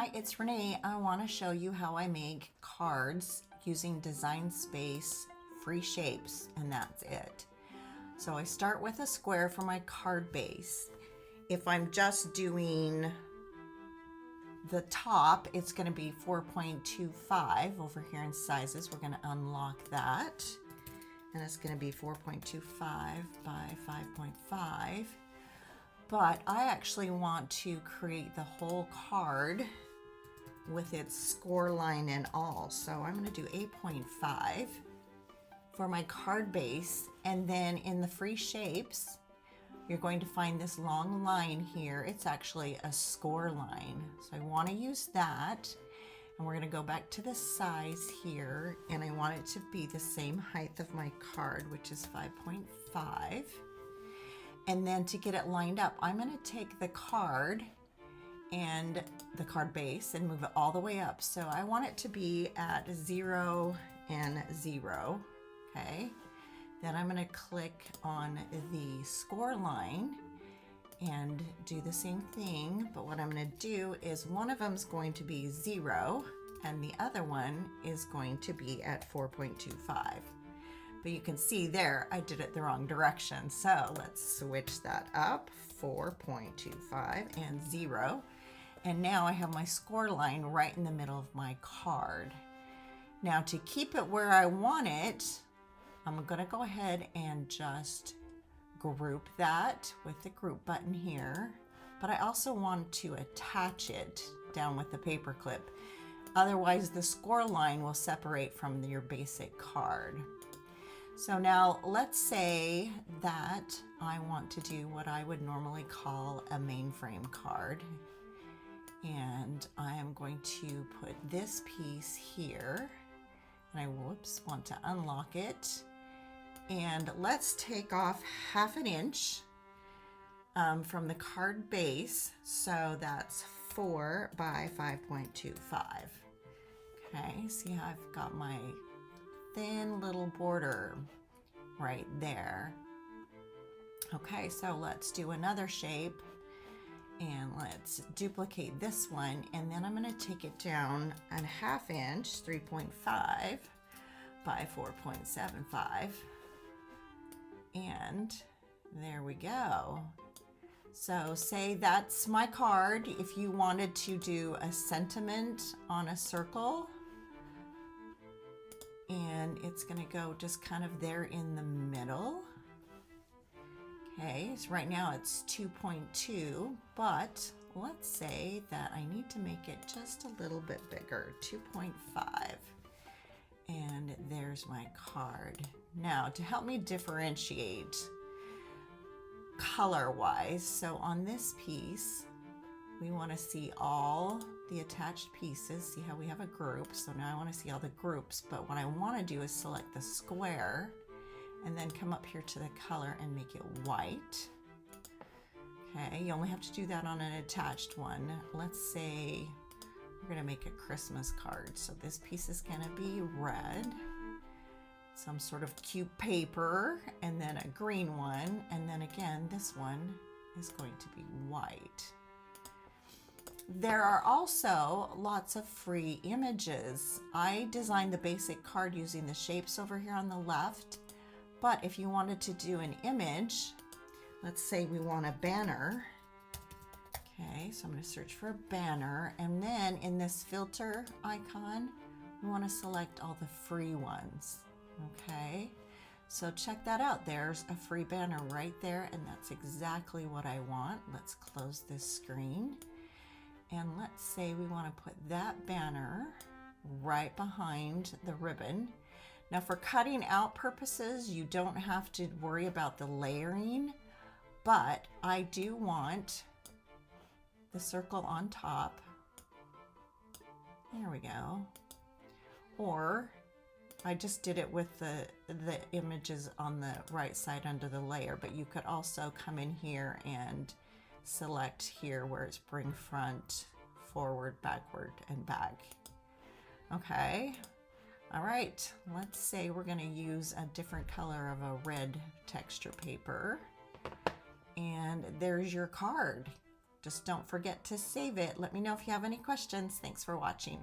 Hi, it's Renee. I want to show you how I make cards using Design Space free shapes, and that's it. So I start with a square for my card base. If I'm just doing the top, it's going to be 4.25 over here in sizes. We're going to unlock that, and it's going to be 4.25 by 5.5. But I actually want to create the whole card with its score line and all. So I'm going to do 8.5 for my card base. And then in the free shapes, you're going to find this long line here. It's actually a score line. So I want to use that. And we're going to go back to the size here. And I want it to be the same height of my card, which is 5.5. And then to get it lined up, I'm going to take the card and the card base and move it all the way up. So I want it to be at 0 and 0, okay? Then I'm going to click on the score line and do the same thing, but what I'm going to do is one of them is going to be 0 and the other one is going to be at 4.25. But you can see there, I did it the wrong direction. So let's switch that up, 4.25 and 0. And now I have my score line right in the middle of my card. Now to keep it where I want it, I'm gonna go ahead and just group that with the group button here. But I also want to attach it down with the paper clip. Otherwise the score line will separate from your basic card. So now let's say that I want to do what I would normally call a mainframe card. And I am going to put this piece here. And I want to unlock it. And let's take off 1/2 inch from the card base. So that's 4 by 5.25. Okay, see how I've got my thin little border right there. Okay, so let's do another shape and let's duplicate this one, and then I'm going to take it down a 1/2 inch, 3.5 by 4.75, and there we go. So say that's my card. If you wanted to do a sentiment on a circle, and it's going to go just kind of there in the middle. Okay, so right now it's 2.2, but let's say that I need to make it just a little bit bigger, 2.5. And there's my card. Now to help me differentiate color-wise, so on this piece, we want to see all the attached pieces. See how we have a group? So now I want to see all the groups, but what I want to do is select the square and then come up here to the color and make it white. Okay, you only have to do that on an attached one. Let's say we're going to make a Christmas card. So this piece is going to be red, some sort of cute paper, and then a green one. And then again, this one is going to be white. There are also lots of free images. I designed the basic card using the shapes over here on the left, but if you wanted to do an image, let's say we want a banner. Okay, so I'm going to search for a banner, and then in this filter icon, we want to select all the free ones. Okay, so check that out. There's a free banner right there, and that's exactly what I want. Let's close this screen. And let's say we want to put that banner right behind the ribbon. Now for cutting out purposes, you don't have to worry about the layering, but I do want the circle on top. There we go. Or I just did it with the images on the right side under the layer, but you could also come in here and select here where it's bring front, forward, backward, and back. Okay, all right, let's say we're going to use a different color of a red texture paper, and there's your card. Just don't forget to save it. Let me know if you have any questions. Thanks for watching.